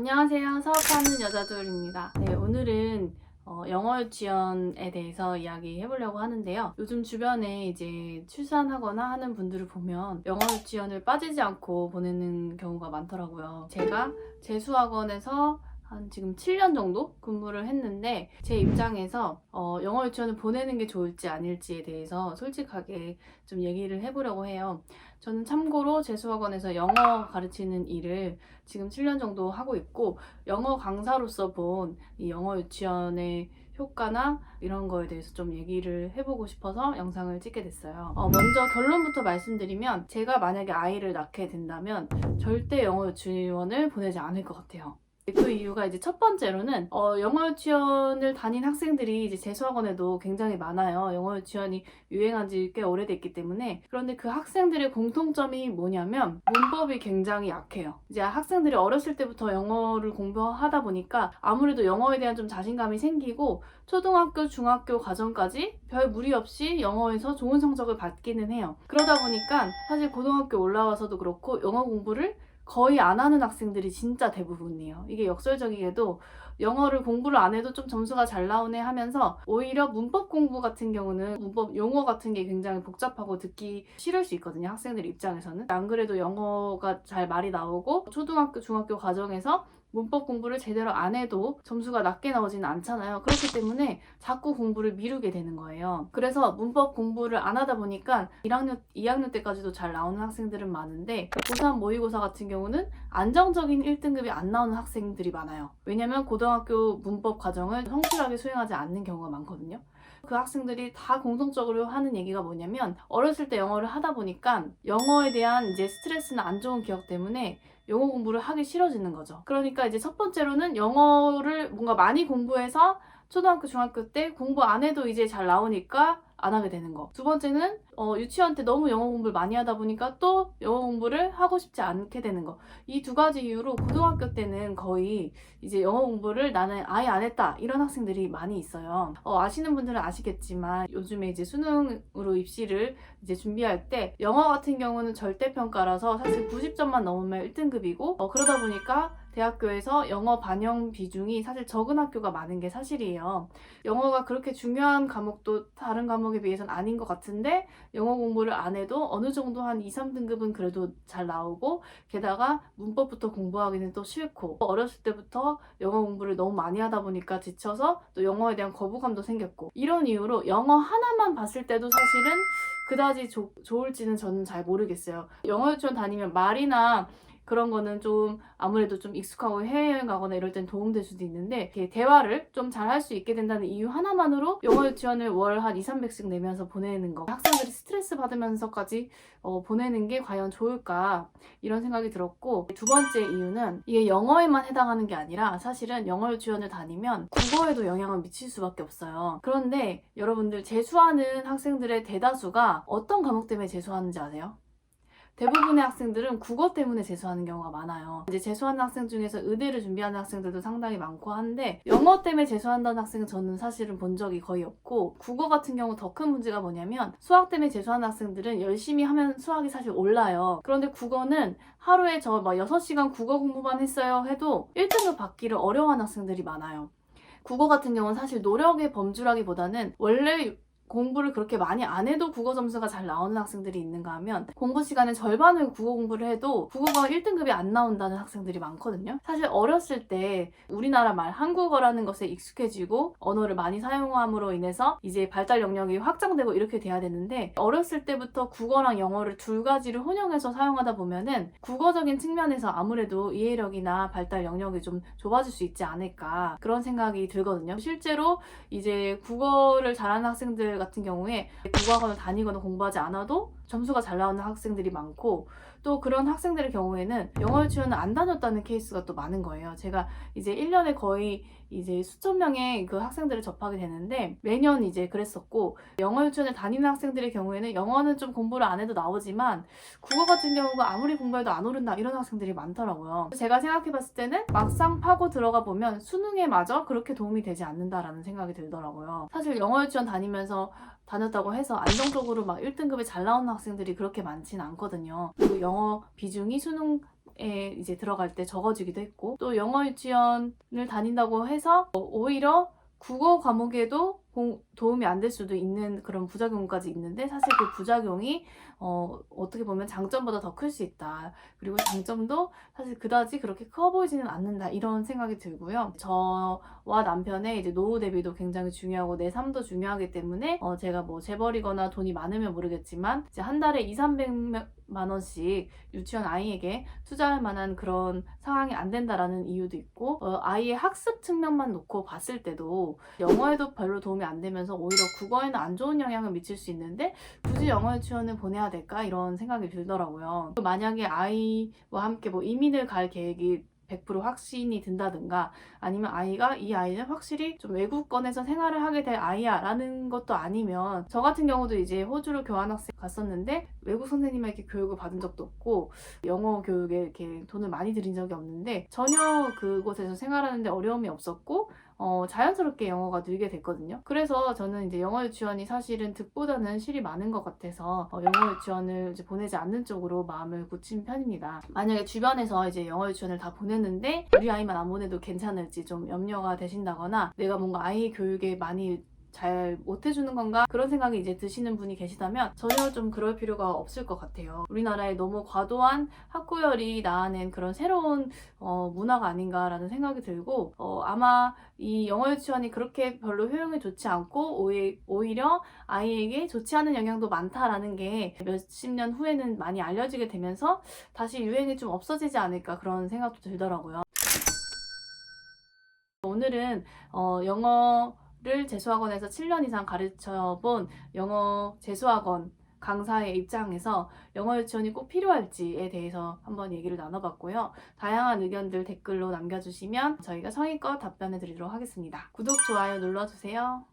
안녕하세요. 사업하는 여자들입니다. 네, 오늘은 영어 유치원에 대해서 이야기해 보려고 하는데요. 요즘 주변에 이제 출산하거나 하는 분들을 보면 영어 유치원을 빠지지 않고 보내는 경우가 많더라고요. 제가 재수학원에서 한 지금 7년 정도 근무를 했는데 제 입장에서 영어 유치원을 보내는 게 좋을지 아닐지에 대해서 솔직하게 좀 얘기를 해보려고 해요. 저는 참고로 재수학원에서 영어 가르치는 일을 지금 7년 정도 하고 있고 영어 강사로서 본 이 영어 유치원의 효과나 이런 거에 대해서 좀 얘기를 해보고 싶어서 영상을 찍게 됐어요. 먼저 결론부터 말씀드리면 제가 만약에 아이를 낳게 된다면 절대 영어 유치원을 보내지 않을 것 같아요. 그 이유가 이제 첫 번째로는 영어 유치원을 다닌 학생들이 이제 재수학원에도 굉장히 많아요. 영어 유치원이 유행한 지 꽤 오래됐기 때문에. 그런데 그 학생들의 공통점이 뭐냐면 문법이 굉장히 약해요. 이제 학생들이 어렸을 때부터 영어를 공부하다 보니까 아무래도 영어에 대한 좀 자신감이 생기고 초등학교, 중학교 과정까지 별 무리 없이 영어에서 좋은 성적을 받기는 해요. 그러다 보니까 사실 고등학교 올라와서도 그렇고 영어 공부를 거의 안 하는 학생들이 진짜 대부분이에요. 이게 역설적이게도 영어를 공부를 안 해도 좀 점수가 잘 나오네 하면서 오히려 문법 공부 같은 경우는 문법 용어 같은 게 굉장히 복잡하고 듣기 싫을 수 있거든요. 학생들 입장에서는. 안 그래도 영어가 잘 말이 나오고 초등학교, 중학교 과정에서 문법 공부를 제대로 안 해도 점수가 낮게 나오지는 않잖아요. 그렇기 때문에 자꾸 공부를 미루게 되는 거예요. 그래서 문법 공부를 안 하다 보니까 2학년 때까지도 잘 나오는 학생들은 많은데 고3 모의고사 같은 경우는 안정적인 1등급이 안 나오는 학생들이 많아요. 왜냐면 고등학교 문법 과정을 성실하게 수행하지 않는 경우가 많거든요. 그 학생들이 다 공통적으로 하는 얘기가 뭐냐면 어렸을 때 영어를 하다 보니까 영어에 대한 이제 스트레스나 안 좋은 기억 때문에 영어 공부를 하기 싫어지는 거죠. 그러니까 이제 첫 번째로는 영어를 뭔가 많이 공부해서 초등학교, 중학교 때 공부 안 해도 이제 잘 나오니까 안 하게 되는 거. 두 번째는 유치원 때 너무 영어 공부를 많이 하다 보니까 또 영어 공부를 하고 싶지 않게 되는 거. 이 두 가지 이유로 고등학교 때는 거의 이제 영어 공부를 나는 아예 안 했다 이런 학생들이 많이 있어요. 아시는 분들은 아시겠지만 요즘에 이제 수능으로 입시를 이제 준비할 때 영어 같은 경우는 절대평가라서 사실 90점만 넘으면 1등급이고 그러다 보니까 대학교에서 영어 반영 비중이 사실 적은 학교가 많은 게 사실이에요. 영어가 그렇게 중요한 과목도 다른 과목에 비해서는 아닌 것 같은데 영어 공부를 안 해도 어느 정도 한 2, 3등급은 그래도 잘 나오고 게다가 문법부터 공부하기는 또 싫고 어렸을 때부터 영어 공부를 너무 많이 하다 보니까 지쳐서 또 영어에 대한 거부감도 생겼고 이런 이유로 영어 하나만 봤을 때도 사실은 그다지 좋을지는 저는 잘 모르겠어요. 영어 유치원 다니면 말이나 그런 거는 좀 아무래도 좀 익숙하고 해외여행 가거나 이럴 땐 도움될 수도 있는데 이렇게 대화를 좀 잘 할 수 있게 된다는 이유 하나만으로 영어 유치원을 월 한 2, 300씩 내면서 보내는 거 학생들이 스트레스 받으면서까지 보내는 게 과연 좋을까 이런 생각이 들었고 두 번째 이유는 이게 영어에만 해당하는 게 아니라 사실은 영어 유치원을 다니면 국어에도 영향을 미칠 수밖에 없어요. 그런데 여러분들 재수하는 학생들의 대다수가 어떤 과목 때문에 재수하는지 아세요? 대부분의 학생들은 국어 때문에 재수하는 경우가 많아요. 이제 재수하는 학생 중에서 의대를 준비하는 학생들도 상당히 많고 한데 영어 때문에 재수한다는 학생은 저는 사실은 본 적이 거의 없고 국어 같은 경우 더 큰 문제가 뭐냐면 수학 때문에 재수하는 학생들은 열심히 하면 수학이 사실 올라요. 그런데 국어는 하루에 저 막 6시간 국어 공부만 했어요 해도 1등급 받기를 어려워하는 학생들이 많아요. 국어 같은 경우는 사실 노력의 범주라기보다는 원래 공부를 그렇게 많이 안 해도 국어 점수가 잘 나오는 학생들이 있는가 하면 공부 시간의 절반을 국어 공부를 해도 국어가 1등급이 안 나온다는 학생들이 많거든요. 사실 어렸을 때 우리나라 말 한국어라는 것에 익숙해지고 언어를 많이 사용함으로 인해서 이제 발달 영역이 확장되고 이렇게 돼야 되는데 어렸을 때부터 국어랑 영어를 두 가지를 혼용해서 사용하다 보면은 국어적인 측면에서 아무래도 이해력이나 발달 영역이 좀 좁아질 수 있지 않을까 그런 생각이 들거든요. 실제로 이제 국어를 잘하는 학생들 같은 경우에 국어학원을 다니거나 공부하지 않아도 점수가 잘 나오는 학생들이 많고 또 그런 학생들의 경우에는 영어 유치원을 안 다녔다는 케이스가 또 많은 거예요. 제가 이제 1년에 거의 이제 수천 명의 그 학생들을 접하게 되는데 매년 이제 그랬었고 영어 유치원을 다니는 학생들의 경우에는 영어는 좀 공부를 안 해도 나오지만 국어 같은 경우가 아무리 공부해도 안 오른다 이런 학생들이 많더라고요. 제가 생각해봤을 때는 막상 파고 들어가 보면 수능에 마저 그렇게 도움이 되지 않는다라는 생각이 들더라고요. 사실 영어 유치원 다녔다고 해서 안정적으로 막 1등급이 잘 나오는 학생들이 그렇게 많지는 않거든요. 그리고 영어 비중이 수능 시험에 이제 들어갈 때 적어지기도 했고, 또 영어 유치원을 다닌다고 해서 오히려 국어 과목에도 도움이 안 될 수도 있는 그런 부작용까지 있는데, 사실 그 부작용이 어떻게 보면 장점보다 더 클 수 있다. 그리고 장점도 사실 그다지 그렇게 커 보이지는 않는다. 이런 생각이 들고요. 저와 남편의 이제 노후 대비도 굉장히 중요하고 내 삶도 중요하기 때문에 제가 뭐 재벌이거나 돈이 많으면 모르겠지만 이제 한 달에 200~300만 원씩 유치원 아이에게 투자할 만한 그런 상황이 안 된다라는 이유도 있고, 아이의 학습 측면만 놓고 봤을 때도 영어에도 별로 도움이 안 되면서 오히려 국어에는 안 좋은 영향을 미칠 수 있는데 굳이 영어 유치원을 보내야 될까 이런 생각이 들더라고요. 만약에 아이와 함께 뭐 이민을 갈 계획이 100% 확신이 든다든가, 아니면 아이가 이 아이는 확실히 좀 외국권에서 생활을 하게 될 아이야 라는 것도 아니면, 저 같은 경우도 이제 호주로 교환학생 갔었는데 외국 선생님에게 교육을 받은 적도 없고 영어 교육에 이렇게 돈을 많이 들인 적이 없는데 전혀 그곳에서 생활하는데 어려움이 없었고 자연스럽게 영어가 늘게 됐거든요. 그래서 저는 이제 영어 유치원이 사실은 득보다는 실이 많은 것 같아서 영어 유치원을 이제 보내지 않는 쪽으로 마음을 굳힌 편입니다. 만약에 주변에서 이제 영어 유치원을 다 보냈는데 우리 아이만 안 보내도 괜찮을지 좀 염려가 되신다거나, 내가 뭔가 아이 교육에 많이 잘 못해주는 건가 그런 생각이 이제 드시는 분이 계시다면 전혀 좀 그럴 필요가 없을 것 같아요. 우리나라에 너무 과도한 학구열이 낳아낸 그런 새로운 문화가 아닌가라는 생각이 들고, 아마 이 영어 유치원이 그렇게 별로 효용이 좋지 않고 오히려 아이에게 좋지 않은 영향도 많다라는 게 몇십 년 후에는 많이 알려지게 되면서 다시 유행이 좀 없어지지 않을까 그런 생각도 들더라고요. 오늘은 영어를 재수학원에서 7년 이상 가르쳐본 영어 재수학원 강사의 입장에서 영어 유치원이 꼭 필요할지에 대해서 한번 얘기를 나눠봤고요. 다양한 의견들 댓글로 남겨주시면 저희가 성의껏 답변해 드리도록 하겠습니다. 구독, 좋아요 눌러주세요.